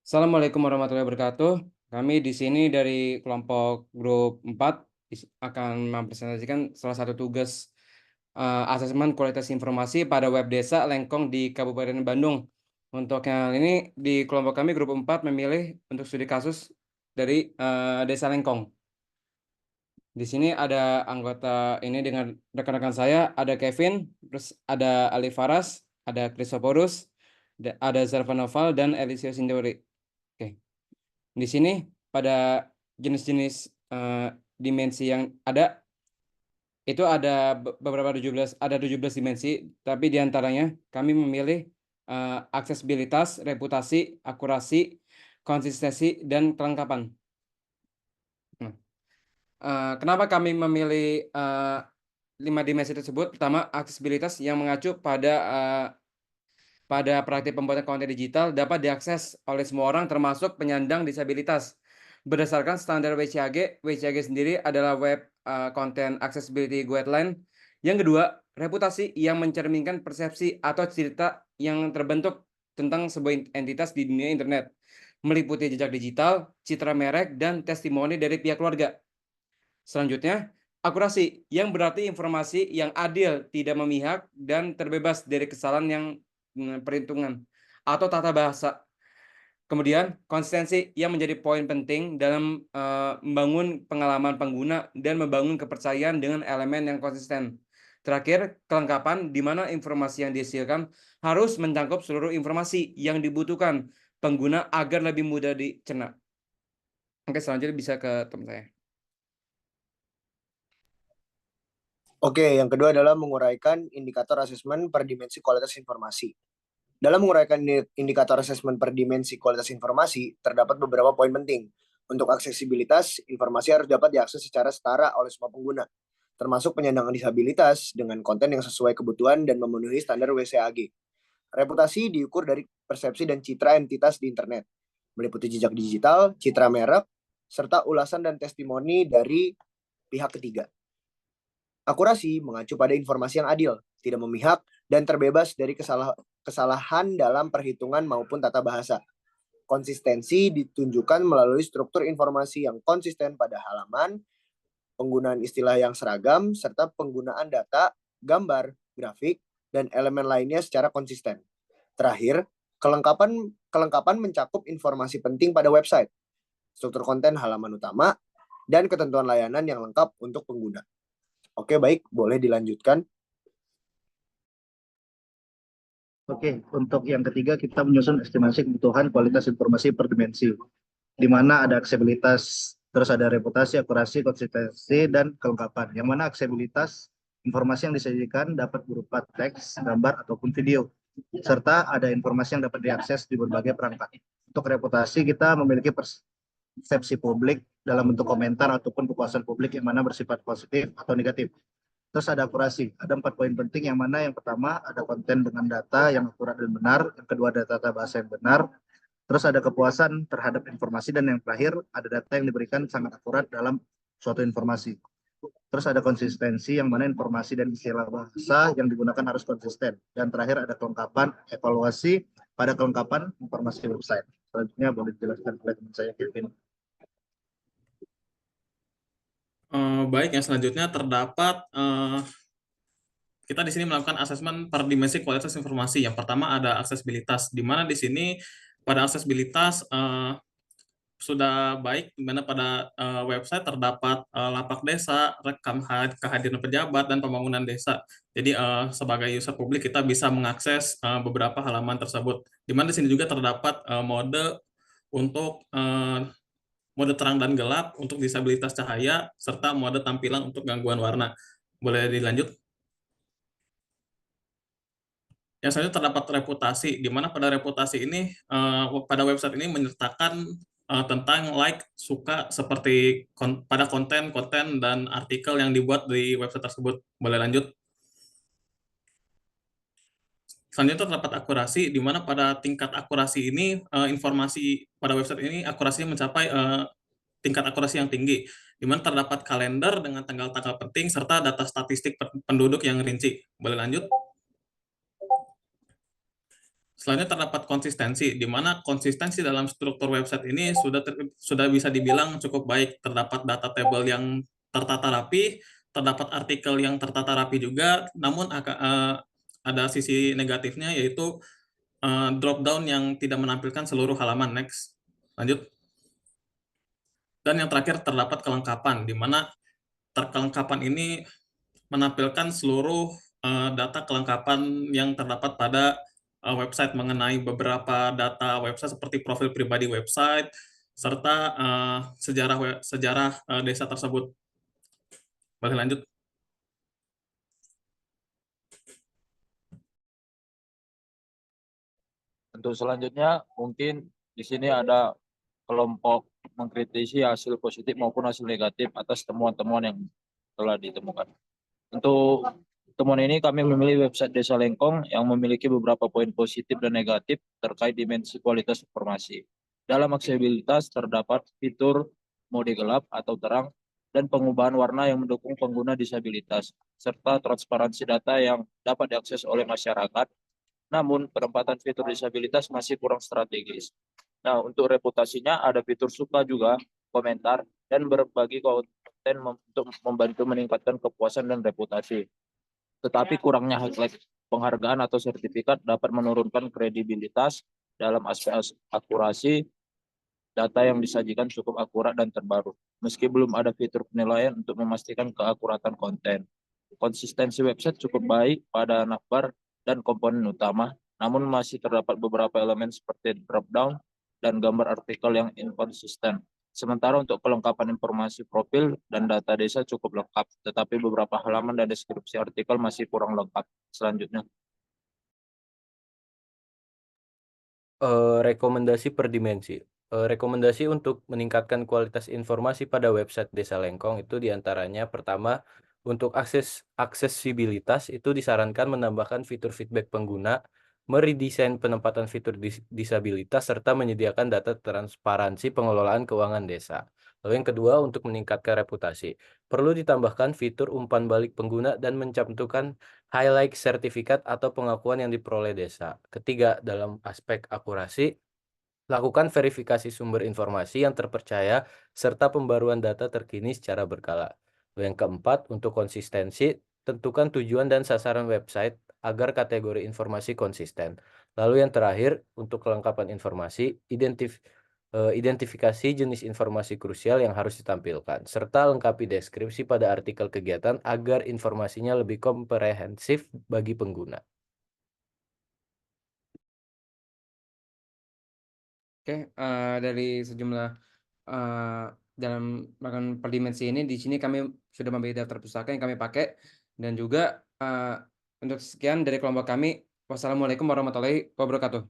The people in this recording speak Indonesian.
Assalamualaikum warahmatullahi wabarakatuh. Kami di sini dari kelompok grup 4 akan mempresentasikan salah satu tugas asesmen kualitas informasi pada web desa Lengkong di Kabupaten Bandung. Untuk yang ini di kelompok kami grup 4 memilih untuk studi kasus dari Desa Lengkong. Di sini ada anggota ini dengan rekan-rekan saya, ada Kevin, terus ada Ali Faras, ada Chrysoporus, ada Zarvanoval dan Elisio Sindori. Oke. Di sini pada jenis-jenis dimensi yang ada itu ada beberapa 17 dimensi, tapi diantaranya kami memilih aksesibilitas, reputasi, akurasi, konsistensi, dan kelengkapan. Nah, kenapa kami memilih 5 dimensi tersebut? Pertama, aksesibilitas yang mengacu pada praktik pembuatan konten digital dapat diakses oleh semua orang termasuk penyandang disabilitas. Berdasarkan standar WCAG, WCAG sendiri adalah Web Content Accessibility Guideline. Yang kedua, reputasi yang mencerminkan persepsi atau cerita yang terbentuk tentang sebuah entitas di dunia internet, meliputi jejak digital, citra merek, dan testimoni dari pihak keluarga. Selanjutnya, akurasi yang berarti informasi yang adil, tidak memihak, dan terbebas dari kesalahan yang perhitungan atau tata bahasa. Kemudian, konsistensi yang menjadi poin penting dalam membangun pengalaman pengguna dan membangun kepercayaan dengan elemen yang konsisten. Terakhir, kelengkapan di mana informasi yang dihasilkan harus mencakup seluruh informasi yang dibutuhkan pengguna agar lebih mudah dicerna. Oke, selanjutnya bisa ke teman saya. Oke, yang kedua adalah menguraikan indikator asesmen per dimensi kualitas informasi. Dalam menguraikan indikator asesmen per dimensi kualitas informasi, terdapat beberapa poin penting. Untuk aksesibilitas, informasi harus dapat diakses secara setara oleh semua pengguna, termasuk penyandang disabilitas dengan konten yang sesuai kebutuhan dan memenuhi standar WCAG. Reputasi diukur dari persepsi dan citra entitas di internet, meliputi jejak digital, citra merek, serta ulasan dan testimoni dari pihak ketiga. Akurasi mengacu pada informasi yang adil, tidak memihak, dan terbebas dari kesalahan dalam perhitungan maupun tata bahasa. Konsistensi ditunjukkan melalui struktur informasi yang konsisten pada halaman, penggunaan istilah yang seragam, serta penggunaan data, gambar, grafik, dan elemen lainnya secara konsisten. Terakhir, kelengkapan mencakup informasi penting pada website, struktur konten halaman utama, dan ketentuan layanan yang lengkap untuk pengguna. Oke, baik, boleh dilanjutkan. Oke, untuk yang ketiga kita menyusun estimasi kebutuhan kualitas informasi per dimensi, di mana ada aksesibilitas, terus ada reputasi, akurasi, konsistensi, dan kelengkapan. Yang mana aksesibilitas, informasi yang disajikan dapat berupa teks, gambar, ataupun video, serta ada informasi yang dapat diakses di berbagai perangkat. Untuk reputasi, kita memiliki persepsi publik dalam bentuk komentar ataupun kepuasan publik yang mana bersifat positif atau negatif. Terus ada akurasi, ada 4 poin penting yang mana yang pertama ada konten dengan data yang akurat dan benar, yang kedua ada tata bahasa yang benar, terus ada kepuasan terhadap informasi, dan yang terakhir ada data yang diberikan sangat akurat dalam suatu informasi. Terus ada konsistensi yang mana informasi dan istilah bahasa yang digunakan harus konsisten, dan terakhir ada kelengkapan, evaluasi pada kelengkapan informasi website. Selanjutnya boleh dijelaskan oleh teman saya Kevin. Baik, yang selanjutnya terdapat kita di sini melakukan asesmen per dimensi kualitas informasi. Yang pertama ada aksesibilitas, di mana di sini pada aksesibilitas sudah baik, di mana pada website terdapat lapak desa, rekam kehadiran pejabat, dan pembangunan desa. Jadi sebagai user publik kita bisa mengakses beberapa halaman tersebut. Di mana di sini juga terdapat mode untuk mode terang dan gelap untuk disabilitas cahaya, serta mode tampilan untuk gangguan warna. Boleh dilanjut? Yang selanjutnya terdapat reputasi, di mana pada reputasi ini, pada website ini menyertakan tentang like, suka, seperti pada konten dan artikel yang dibuat di website tersebut. Boleh lanjut? Selanjutnya terdapat akurasi, di mana pada tingkat akurasi ini, informasi pada website ini akurasinya mencapai tingkat akurasi yang tinggi, di mana terdapat kalender dengan tanggal-tanggal penting serta data statistik penduduk yang rinci. Boleh lanjut? Selanjutnya terdapat konsistensi, di mana konsistensi dalam struktur website ini sudah bisa dibilang cukup baik. Terdapat data table yang tertata rapi, terdapat artikel yang tertata rapi juga, namun ada sisi negatifnya yaitu drop down yang tidak menampilkan seluruh halaman. Next, lanjut. Dan yang terakhir terdapat kelengkapan, di mana kelengkapan ini menampilkan seluruh data kelengkapan yang terdapat pada website mengenai beberapa data website seperti profil pribadi website serta sejarah desa tersebut. Boleh lanjut. Untuk selanjutnya mungkin di sini ada kelompok mengkritisi hasil positif maupun hasil negatif atas temuan-temuan yang telah ditemukan. Untuk temuan ini kami memilih website Desa Lengkong yang memiliki beberapa poin positif dan negatif terkait dimensi kualitas informasi. Dalam aksesibilitas terdapat fitur mode gelap atau terang dan pengubahan warna yang mendukung pengguna disabilitas, serta transparansi data yang dapat diakses oleh masyarakat. Namun, penempatan fitur disabilitas masih kurang strategis. Nah, untuk reputasinya ada fitur suka juga, komentar, dan berbagi konten untuk membantu meningkatkan kepuasan dan reputasi. Tetapi kurangnya highlight penghargaan atau sertifikat dapat menurunkan kredibilitas dalam aspek akurasi data yang disajikan cukup akurat dan terbaru. Meski belum ada fitur penilaian untuk memastikan keakuratan konten. Konsistensi website cukup baik pada navbar dan komponen utama, namun masih terdapat beberapa elemen seperti drop-down dan gambar artikel yang inkonsisten. Sementara untuk kelengkapan informasi profil dan data desa cukup lengkap, tetapi beberapa halaman dan deskripsi artikel masih kurang lengkap. Selanjutnya. Rekomendasi per dimensi. Rekomendasi untuk meningkatkan kualitas informasi pada website Desa Lengkong itu diantaranya pertama, untuk aksesibilitas itu disarankan menambahkan fitur feedback pengguna, meredesain penempatan fitur disabilitas, serta menyediakan data transparansi pengelolaan keuangan desa. Lalu yang kedua, untuk meningkatkan reputasi, perlu ditambahkan fitur umpan balik pengguna dan mencantumkan highlight sertifikat atau pengakuan yang diperoleh desa. Ketiga, dalam aspek akurasi, lakukan verifikasi sumber informasi yang terpercaya serta pembaruan data terkini secara berkala. Yang keempat, untuk konsistensi, tentukan tujuan dan sasaran website agar kategori informasi konsisten. Lalu yang terakhir, untuk kelengkapan informasi, identifikasi jenis informasi krusial yang harus ditampilkan, serta lengkapi deskripsi pada artikel kegiatan agar informasinya lebih komprehensif bagi pengguna. Oke, dari sejumlah dalam melakukan per dimensi ini, di sini kami sudah memiliki daftar pustaka yang kami pakai, dan juga untuk sekian dari kelompok kami. Wassalamualaikum warahmatullahi wabarakatuh.